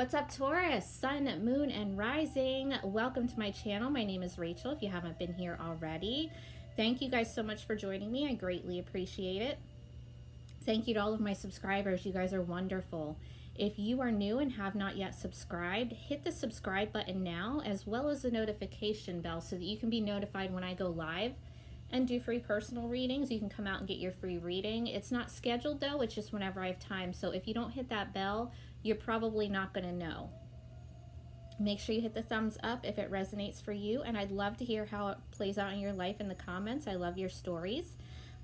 What's up, Taurus, Sun, Moon, and Rising? Welcome to my channel. My name is Rachel, if you haven't been here already. Thank you guys so much for joining me. I greatly appreciate it. Thank you to all of my subscribers. You guys are wonderful. If you are new and have not yet subscribed, hit the subscribe button now, as well as the notification bell so that you can be notified when I go live and do free personal readings. You can come out and get your free reading. It's not scheduled though, it's just whenever I have time. So if you don't hit that bell, you're probably not going to know. Make sure you hit the thumbs up if it resonates for you, and I'd love to hear how it plays out in your life in the comments. I love your stories.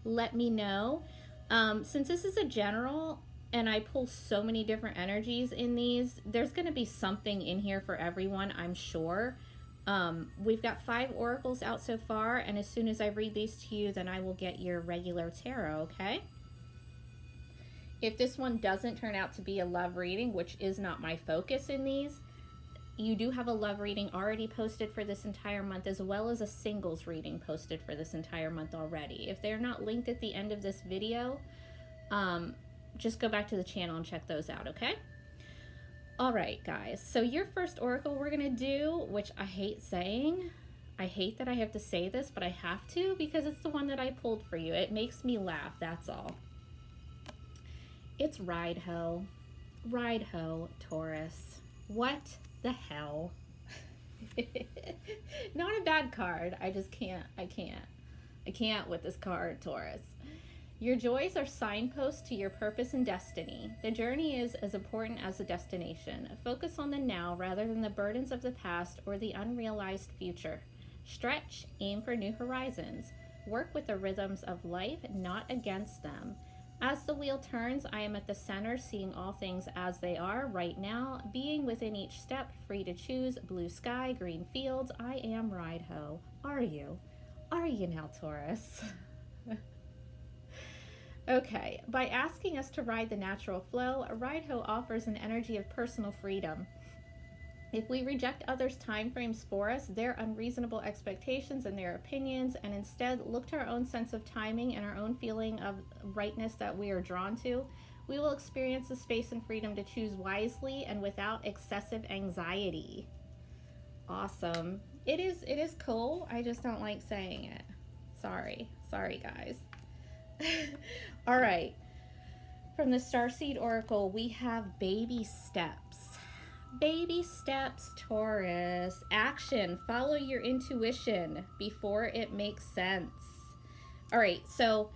Let me know. Since this is a general and I pull so many different energies in these, there's going to be something in here for everyone, I'm sure. We've got 5 oracles out so far, and as soon as I read these to you, then I will get your regular tarot, okay? If this one doesn't turn out to be a love reading, which is not my focus in these, you do have a love reading already posted for this entire month, as well as a singles reading posted for this entire month already. If they're not linked at the end of this video, just go back to the channel and check those out, okay? All right, guys. So your first oracle we're going to do, which I hate saying, I hate that I have to say this, but I have to because it's the one that I pulled for you. It makes me laugh, that's all. It's Ride Ho. Ride Ho, Taurus. What the hell? Not a bad card. I just can't. I can't with this card, Taurus. Your joys are signposts to your purpose and destiny. The journey is as important as the destination. Focus on the now rather than the burdens of the past or the unrealized future. Stretch, aim for new horizons. Work with the rhythms of life, not against them. As the wheel turns, I am at the center, seeing all things as they are right now, being within each step, free to choose, blue sky, green fields. I am Ride Ho. Are you? Are you now, Taurus? Okay, by asking us to ride the natural flow, Ride Ho offers an energy of personal freedom. If we reject others' time frames for us, their unreasonable expectations and their opinions, and instead look to our own sense of timing and our own feeling of rightness that we are drawn to, we will experience the space and freedom to choose wisely and without excessive anxiety. Awesome. It is cool. I just don't like saying it. Sorry, guys. All right. From the Starseed Oracle, we have baby steps. Baby steps, Taurus. Action. Follow your intuition before it makes sense. All right, so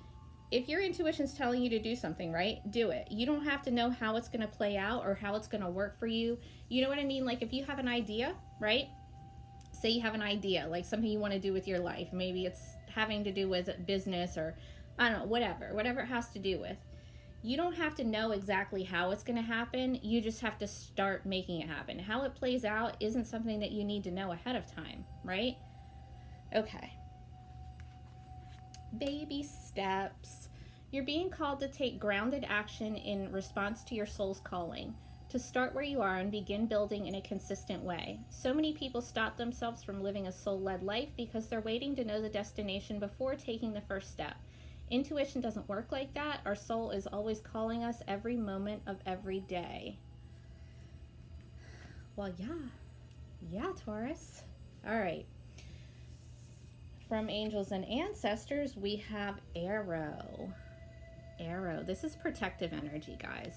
if your intuition's telling you to do something, right, do it. You don't have to know how it's going to play out or how it's going to work for you. You know what I mean? Like if you have an idea, right? Say you have an idea, like something you want to do with your life. Maybe it's having to do with business or, I don't know, whatever it has to do with. You don't have to know exactly how it's going to happen. You just have to start making it happen. How it plays out isn't something that you need to know ahead of time, right? Okay. Baby steps. You're being called to take grounded action in response to your soul's calling, to start where you are and begin building in a consistent way. So many people stop themselves from living a soul-led life because they're waiting to know the destination before taking the first step. Intuition doesn't work like that. Our soul is always calling us every moment of every day. Well, yeah, Taurus. All right. From angels and ancestors, we have Arrow. Arrow. This is protective energy, guys.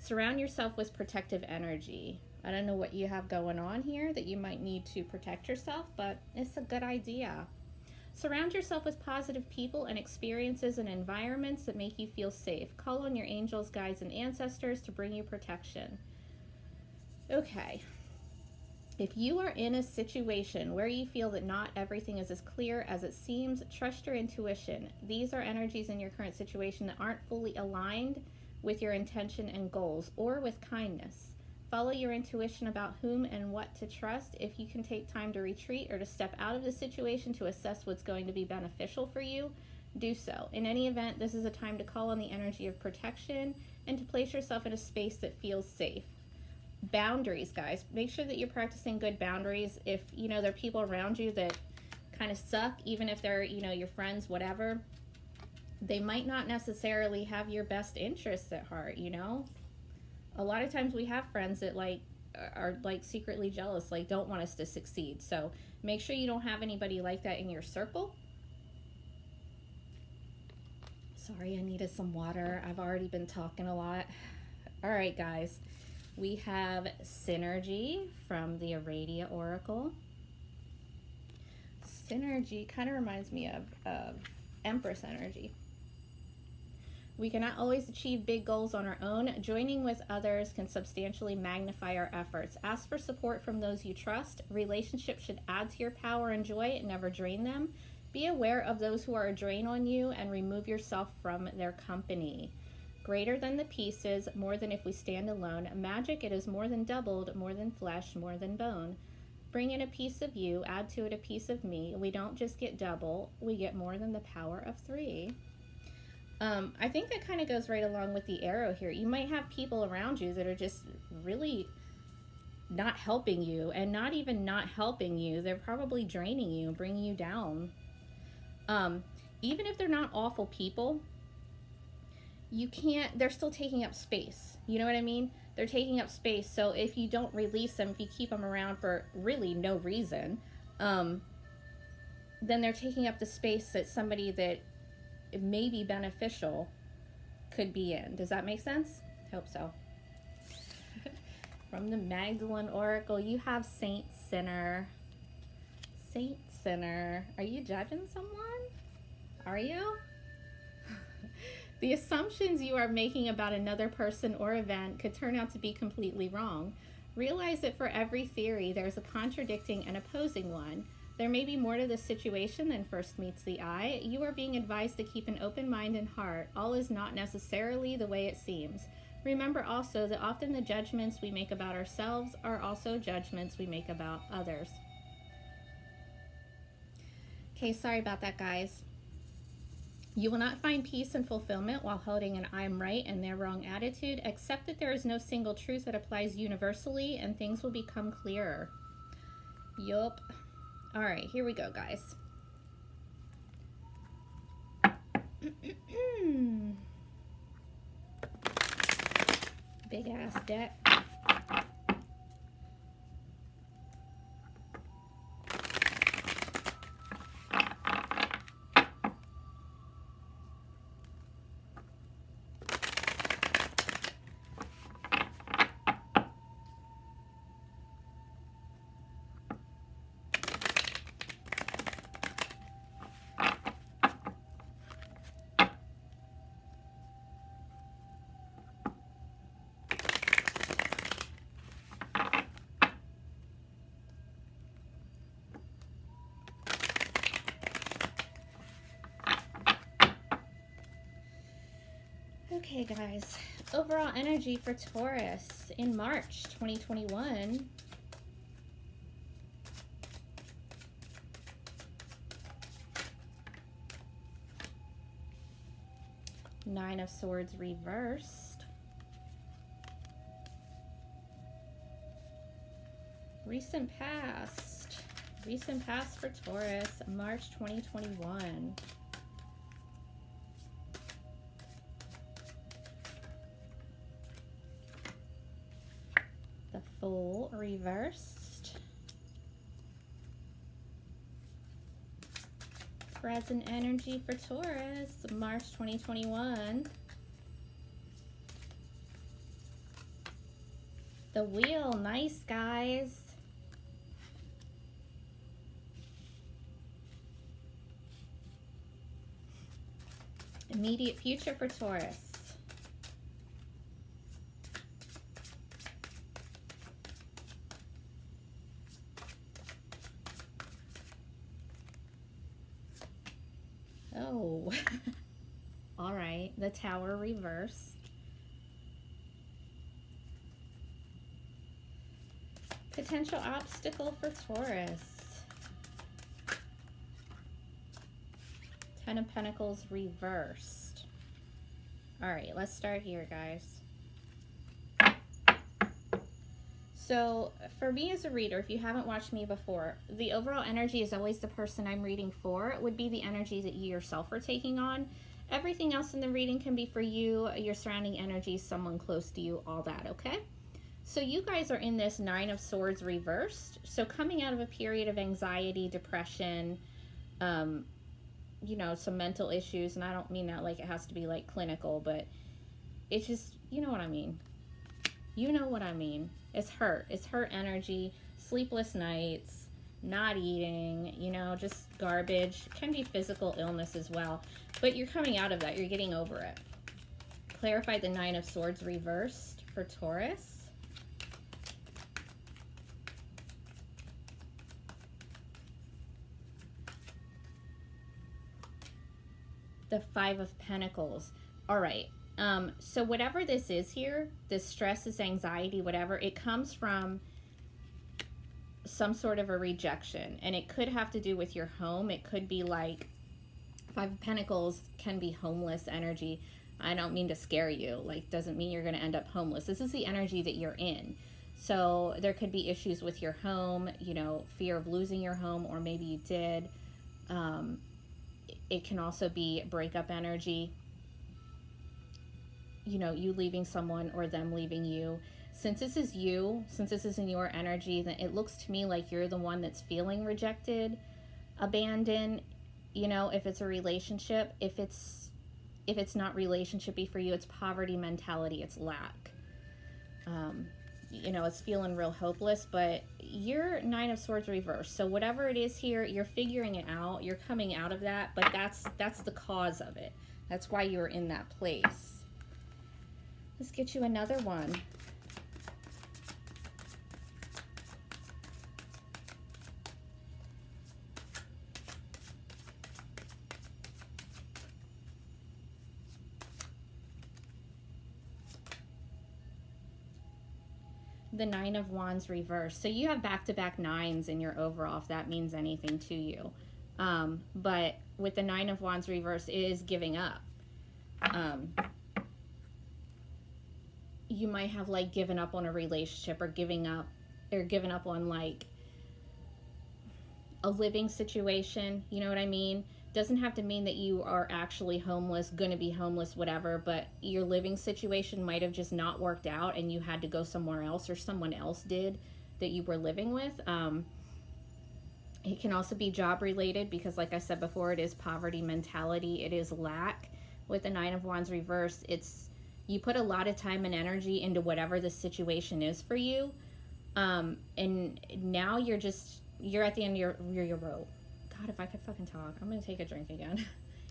Surround yourself with protective energy. I don't know what you have going on here that you might need to protect yourself, but it's a good idea. Surround yourself with positive people and experiences and environments that make you feel safe. Call on your angels, guides, and ancestors to bring you protection. Okay. If you are in a situation where you feel that not everything is as clear as it seems, trust your intuition. These are energies in your current situation that aren't fully aligned with your intention and goals or with kindness. Follow your intuition about whom and what to trust. If you can take time to retreat or to step out of the situation to assess what's going to be beneficial for you, do so. In any event, this is a time to call on the energy of protection and to place yourself in a space that feels safe. Boundaries, guys. Make sure that you're practicing good boundaries. If, you know, there are people around you that kind of suck, even if they're, you know, your friends, whatever, they might not necessarily have your best interests at heart, you know? A lot of times we have friends that, like, are like secretly jealous, like don't want us to succeed. So make sure you don't have anybody like that in your circle. Sorry, I needed some water. I've already been talking a lot. All right, guys. We have Synergy from the Aradia Oracle. Synergy kind of reminds me of Empress energy. We cannot always achieve big goals on our own. Joining with others can substantially magnify our efforts. Ask for support from those you trust. Relationships should add to your power and joy and never drain them. Be aware of those who are a drain on you and remove yourself from their company. Greater than the pieces, more than if we stand alone. Magic, it is more than doubled, more than flesh, more than bone. Bring in a piece of you, add to it a piece of me. We don't just get double, we get more than the power of 3. I think that kind of goes right along with the arrow here. You might have people around you that are just really not helping you, and not even not helping you. They're probably draining you, bringing you down. Even if they're not awful people, they're still taking up space. You know what I mean? They're taking up space. So if you don't release them, if you keep them around for really no reason, then they're taking up the space that somebody that may be beneficial could be in. Does that make sense? Hope so. From the Magdalene Oracle, you have Saint Sinner. Saint Sinner. Are you judging someone? Are you? The assumptions you are making about another person or event could turn out to be completely wrong. Realize that for every theory, there's a contradicting and opposing one. There may be more to the situation than first meets the eye. You are being advised to keep an open mind and heart. All is not necessarily the way it seems. Remember also that often the judgments we make about ourselves are also judgments we make about others. Okay, sorry about that, guys. You will not find peace and fulfillment while holding an I'm right and they're wrong attitude. Accept that there is no single truth that applies universally, and things will become clearer. Yup. All right, here we go, guys. Big ass deck. Okay, guys, overall energy for Taurus in March 2021. Nine of Swords reversed. Recent past. Recent past for Taurus, March 2021. The Fool reversed. Present energy for Taurus, March 2021. The Wheel, nice, guys. Immediate future for Taurus. Oh, all right. The Tower reversed. Potential obstacle for Taurus. Ten of Pentacles reversed. All right, let's start here, guys. So for me as a reader, if you haven't watched me before, the overall energy is always the person I'm reading for. It would be the energy that you yourself are taking on. Everything else in the reading can be for you, your surrounding energy, someone close to you, all that, okay? So you guys are in this Nine of Swords reversed. So coming out of a period of anxiety, depression, you know, some mental issues. And I don't mean that like it has to be like clinical, but it's just, you know what I mean. You know what I mean. It's hurt. It's hurt energy, sleepless nights, not eating, you know, just garbage. Can be physical illness as well. But you're coming out of that. You're getting over it. Clarify the Nine of Swords reversed for Taurus. The Five of Pentacles. All right. So whatever this is here, this stress, this anxiety, whatever, it comes from some sort of a rejection. And it could have to do with your home. It could be like, Five of Pentacles can be homeless energy. I don't mean to scare you. Like, doesn't mean you're going to end up homeless. This is the energy that you're in. So there could be issues with your home, you know, fear of losing your home, or maybe you did. It can also be breakup energy. You know, you leaving someone or them leaving you. Since this is you, since this is in your energy, then it looks to me like you're the one that's feeling rejected, abandoned. You know, if it's a relationship, if it's not relationshipy for you, it's poverty mentality, it's lack. You know, it's feeling real hopeless, but you're Nine of Swords reversed. So whatever it is here, you're figuring it out. You're coming out of that, but that's the cause of it. That's why you're in that place. Let's get you another one. The Nine of Wands reversed. So you have back-to-back nines in your overall, if that means anything to you. But with the Nine of Wands reversed, it is giving up. You might have like given up on a relationship, or given up on like a living situation. You know what I mean? Doesn't have to mean that you are actually homeless, gonna be homeless, whatever, but your living situation might have just not worked out and you had to go somewhere else, or someone else did that you were living with. It can also be job related, because like I said before, it is poverty mentality, it is lack. With the Nine of Wands reversed, it's you put a lot of time and energy into whatever the situation is for you, and now you're at the end of your rope. God, if I could fucking talk, I'm gonna take a drink again.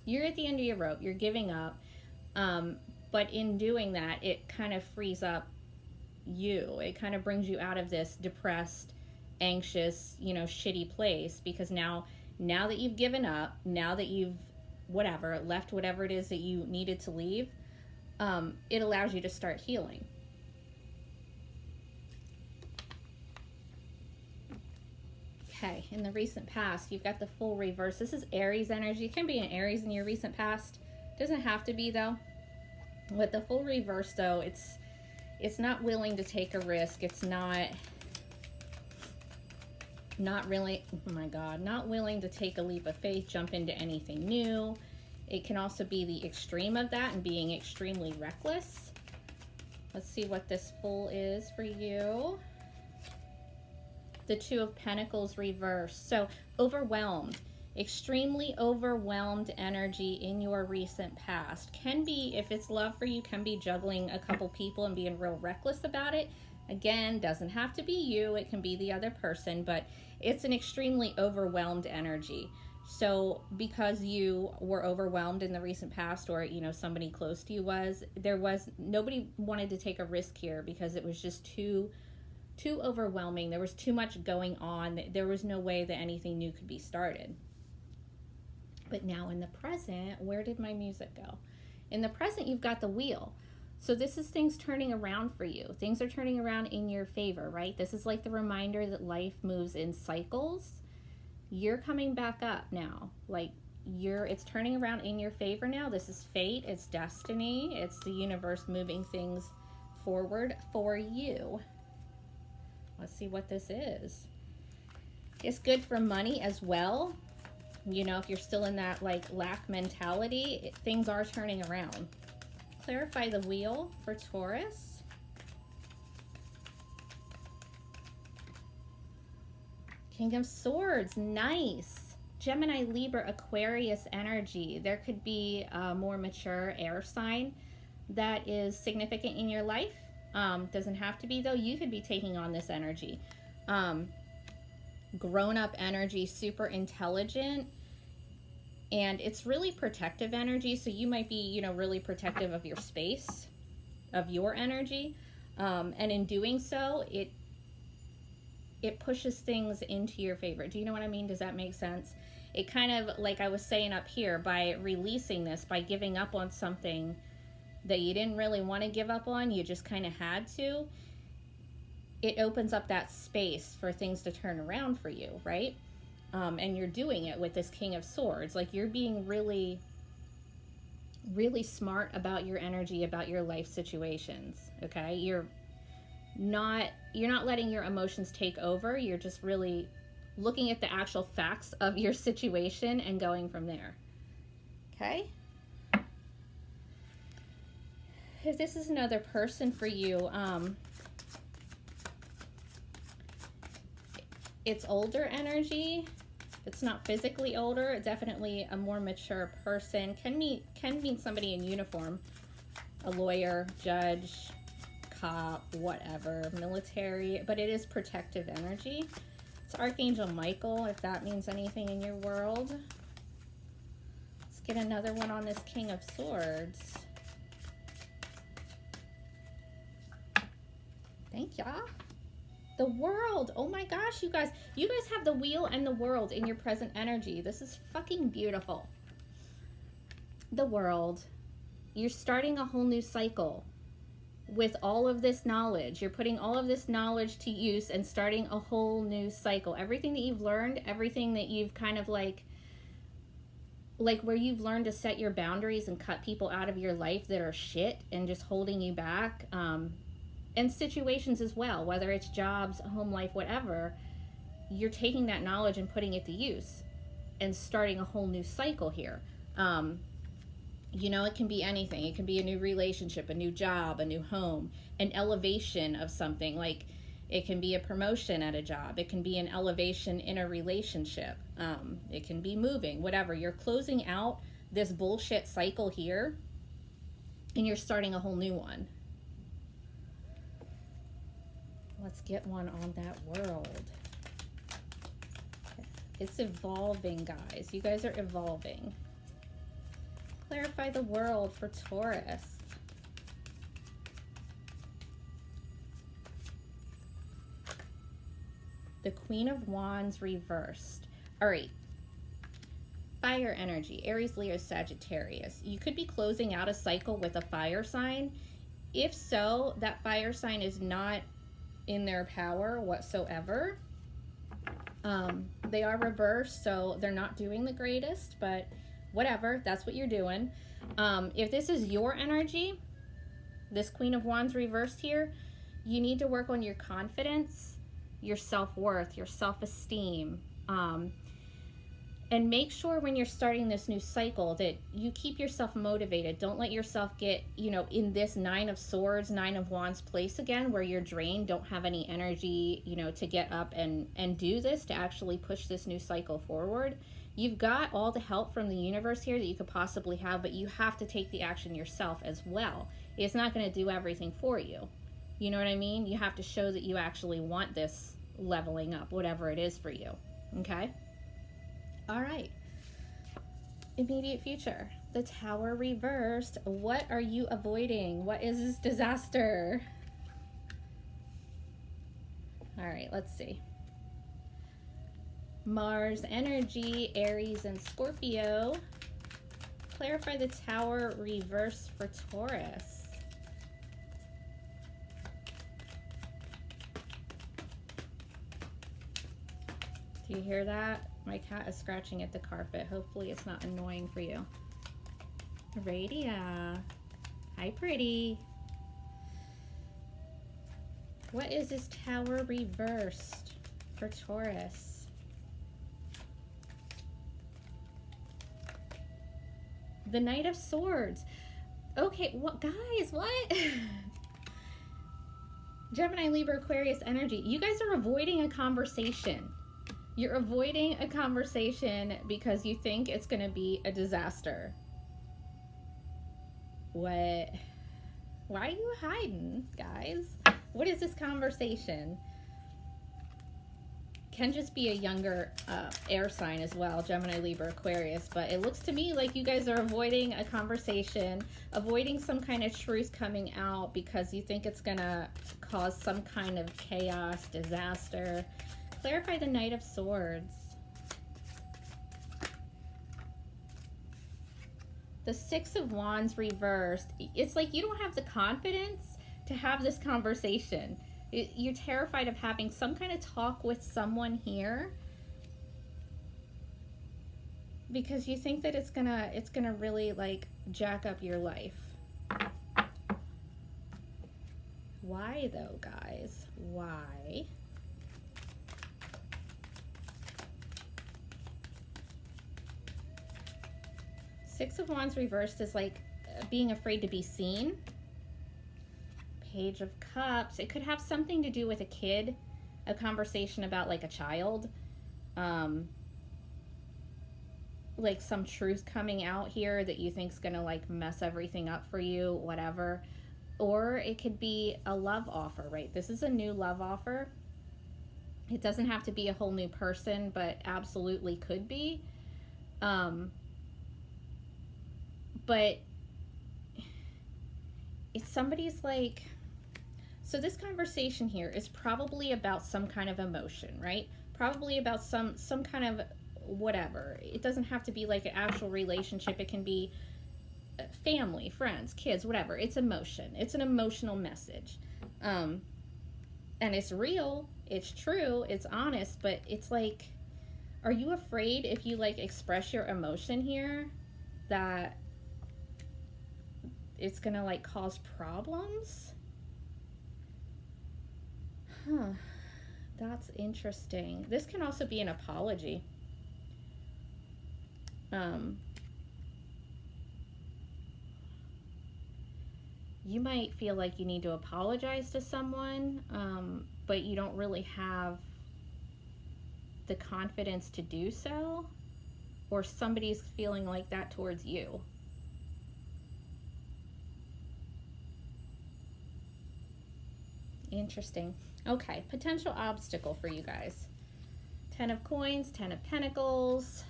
You're at the end of your rope, you're giving up, but in doing that, it kind of frees up you. It kind of brings you out of this depressed, anxious, you know, shitty place, because now that you've given up, now that you've left whatever it is that you needed to leave, it allows you to start healing. Okay, in the recent past, you've got the Fool reverse. This is Aries energy. It can be an Aries in your recent past. Doesn't have to be, though. With the Fool reverse, though, it's not willing to take a risk. It's not really, oh my God, not willing to take a leap of faith, jump into anything new. It can also be the extreme of that and being extremely reckless. Let's see what this Fool is for you. The Two of Pentacles reversed. So overwhelmed, extremely overwhelmed energy in your recent past. Can be, if it's love for you, can be juggling a couple people and being real reckless about it. Again, doesn't have to be you, it can be the other person, but it's an extremely overwhelmed energy. So because you were overwhelmed in the recent past, or you know, somebody close to you nobody wanted to take a risk here, because it was just too overwhelming. There was too much going on. There was no way that anything new could be started. But now in the present, where did my music go? In the present, you've got the Wheel. So this is things turning around for you. Things are turning around in your favor, right? This is like the reminder that life moves in cycles. You're coming back up now. Like it's turning around in your favor now. This is fate, it's destiny, it's the universe moving things forward for you. Let's see what this is. It's good for money as well. You know, if you're still in that like lack mentality, things are turning around. Clarify the Wheel for Taurus. King of Swords, nice. Gemini, Libra, Aquarius energy. There could be a more mature air sign that is significant in your life. Doesn't have to be, though. You could be taking on this energy. Grown-up energy, super intelligent, and it's really protective energy. So you might be, you know, really protective of your space, of your energy, and in doing so, it pushes things into your favor. Do you know what I mean? Does that make sense? It kind of, like I was saying up here, by releasing this, by giving up on something that you didn't really want to give up on, you just kind of had to, it opens up that space for things to turn around for you, right? And you're doing it with this King of Swords. Like, you're being really, really smart about your energy, about your life situations, okay? You're not letting your emotions take over. You're just really looking at the actual facts of your situation and going from there, okay? If this is another person for you, it's older energy. It's not physically older, definitely a more mature person. Can mean somebody in uniform, a lawyer, judge, cop, whatever, military, but it is protective energy. It's Archangel Michael, if that means anything in your world. Let's get another one on this King of Swords. Thank ya. The World. Oh my gosh, you guys have the Wheel and the World in your present energy. This is fucking beautiful. The World. You're starting a whole new cycle with all of this knowledge. You're putting all of this knowledge to use and starting a whole new cycle. Everything that you've learned, everything that you've kind of like where you've learned to set your boundaries and cut people out of your life that are shit and just holding you back, and situations as well, whether it's jobs, home life, whatever, you're taking that knowledge and putting it to use and starting a whole new cycle here. You know, it can be anything. It can be a new relationship, a new job, a new home, an elevation of something. Like, it can be a promotion at a job. It can be an elevation in a relationship. It can be moving, whatever. You're closing out this bullshit cycle here, and you're starting a whole new one. Let's get one on that World. It's evolving, guys. You guys are evolving. Clarify the World for Taurus. The Queen of Wands reversed. All right. Fire energy. Aries, Leo, Sagittarius. You could be closing out a cycle with a fire sign. If so, that fire sign is not in their power whatsoever. They are reversed, so they're not doing the greatest, but whatever, that's what you're doing. If this is your energy, this Queen of Wands reversed here, you need to work on your confidence, your self-worth, your self-esteem, and make sure when you're starting this new cycle that you keep yourself motivated. Don't let yourself get, you know, in this Nine of Swords, Nine of Wands place again, where you're drained, don't have any energy, you know, to get up and do this, to actually push this new cycle forward. You've got all the help from the universe here that you could possibly have, but you have to take the action yourself as well. It's not going to do everything for you. You know what I mean? You have to show that you actually want this leveling up, whatever it is for you. Okay? All right. Immediate future. The Tower reversed. What are you avoiding? What is this disaster? All right, let's see. Mars energy, Aries and Scorpio. Clarify the Tower reverse for Taurus. Do you hear that? My cat is scratching at the carpet. Hopefully it's not annoying for you. Radia. Hi, pretty. What is this Tower reversed for Taurus? The Knight of Swords. Okay, what, guys, what? Gemini, Libra, Aquarius energy. You guys are avoiding a conversation. You're avoiding a conversation because you think it's going to be a disaster. What? Why are you hiding, guys? What is this conversation? Can just be a younger air sign as well, Gemini, Libra, Aquarius, but it looks to me like you guys are avoiding a conversation, avoiding some kind of truth coming out because you think it's gonna cause some kind of chaos, disaster. Clarify the Knight of Swords. The Six of Wands reversed. It's like you don't have the confidence to have this conversation. You're terrified of having some kind of talk with someone here because you think that it's gonna really like jack up your life. Why though, guys? Why? Six of Wands reversed is like being afraid to be seen. Page of Cups. It could have something to do with a kid, a conversation about like a child, like some truth coming out here that you think's gonna like mess everything up for you, whatever. Or it could be a love offer, right? This is a new love offer. It doesn't have to be a whole new person, but absolutely could be. But if somebody's like, so this conversation here is probably about some kind of emotion, right? Probably about some kind of whatever. It doesn't have to be like an actual relationship. It can be family, friends, kids, whatever. It's emotion. It's an emotional message. And it's real. It's true. It's honest. But it's like, are you afraid if you like express your emotion here that it's gonna like cause problems? Huh, that's interesting. This can also be an apology. You might feel like you need to apologize to someone, but you don't really have the confidence to do so, or somebody's feeling like that towards you. Interesting. Okay, potential obstacle for you guys. 10 of Coins, 10 of Pentacles.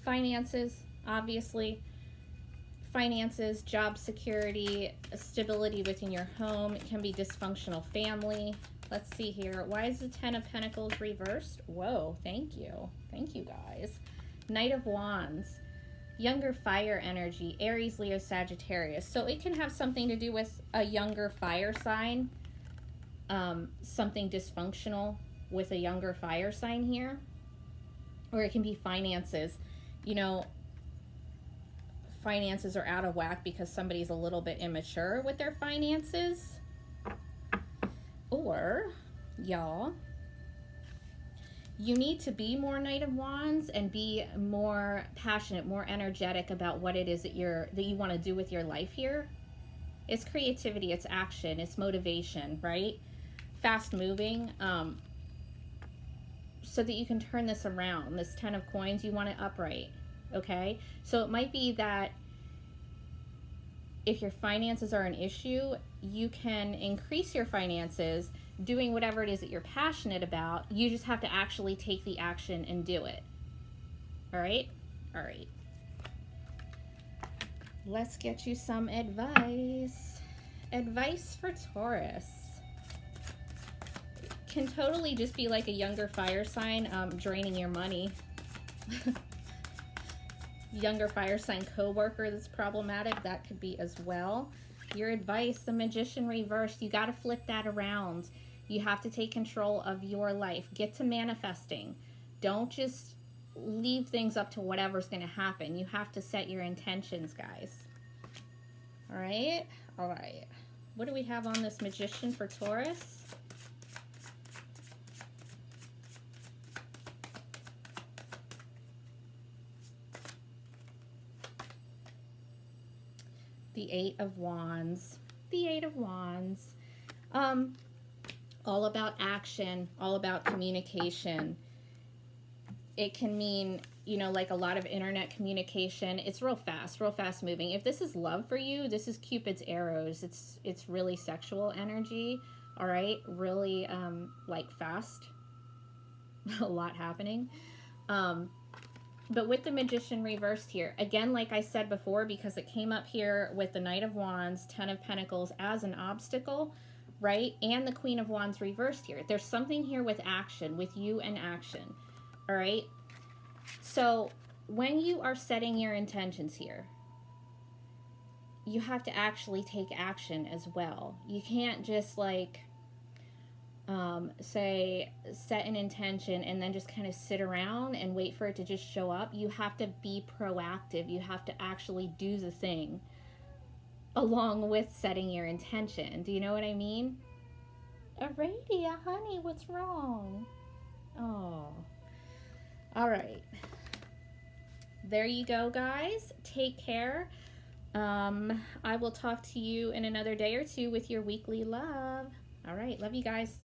Finances, obviously. Finances, job security, stability within your home. It can be dysfunctional family. Let's see here. Why is the 10 of Pentacles reversed? Whoa, thank you. Thank you, guys. Knight of Wands. Younger fire energy, Aries, Leo, Sagittarius. So it can have something to do with a younger fire sign, something dysfunctional with a younger fire sign here. Or it can be finances. You know, finances are out of whack because somebody's a little bit immature with their finances. Or, y'all, you need to be more Knight of Wands and be more passionate, more energetic about what it is that you want to do with your life here. It's creativity, it's action, it's motivation, right? Fast moving, so that you can turn this around. This 10 of Coins, you want it upright, okay? So it might be that if your finances are an issue, you can increase your finances doing whatever it is that you're passionate about. You just have to actually take the action and do it. All right? All right. Let's get you some advice. Advice for Taurus. Can totally just be like a younger fire sign draining your money. Younger fire sign coworker that's problematic, that could be as well. Your advice, the Magician reversed, you got to flip that around. You have to take control of your life. Get to manifesting. Don't just leave things up to whatever's going to happen. You have to set your intentions, guys. All right? All right. What do we have on this Magician for Taurus? The 8 of Wands. The 8 of Wands. all about action, all about communication. It can mean, you know, like a lot of internet communication. It's real fast moving. If this is love for you, this is Cupid's arrows. It's really sexual energy, all right? Really like fast. A lot happening. But with the Magician reversed here, again, like I said before, because it came up here with the Knight of Wands, Ten of Pentacles as an obstacle, right? And the Queen of Wands reversed here. There's something here with action, with you and action, all right? So when you are setting your intentions here, you have to actually take action as well. You can't just like say set an intention and then just kind of sit around and wait for it to just show up. You have to be proactive. You have to actually do the thing along with setting your intention. Do you know what I mean? Aradia, honey, what's wrong? Oh, all right. There you go, guys. Take care. I will talk to you in another day or two with your weekly love. All right, love you guys.